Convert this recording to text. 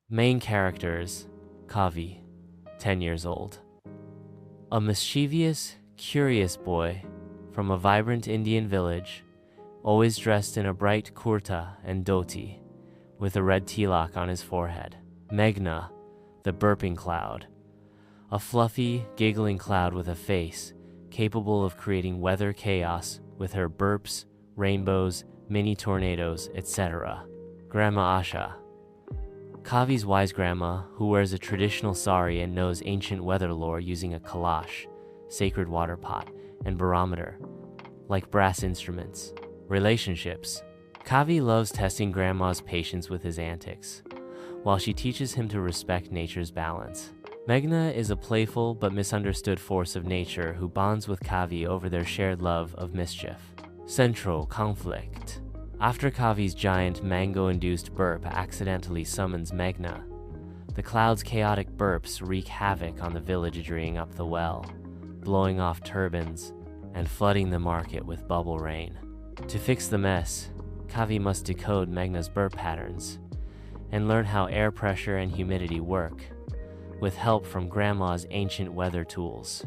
Main characters: Kavi, 10 years old. A mischievous, curious boy from a vibrant Indian village, always dressed in a bright kurta and dhoti, with a red tilak on his forehead. Meghna, the burping cloud, a fluffy, giggling cloud with a face capable of creating weather chaos with her burps, rainbows, mini tornadoes, etc. Grandma Asha, Kavi's wise grandma who wears a traditional sari and knows ancient weather lore using a kalash, sacred water pot, and barometer, like brass instruments. Relationships: Kavi loves testing grandma's patience with his antics, while she teaches him to respect nature's balance. Meghna is a playful but misunderstood force of nature who bonds with Kavi over their shared love of mischief. Central conflict: after Kavi's giant mango-induced burp accidentally summons Meghna, the cloud's chaotic burps wreak havoc on the villaging up the well, blowing off turbans and flooding the market with bubble rain. To fix the mess, Kavi must decode Meghna's burp patterns and learn how air pressure and humidity work, with help from Grandma's ancient weather tools.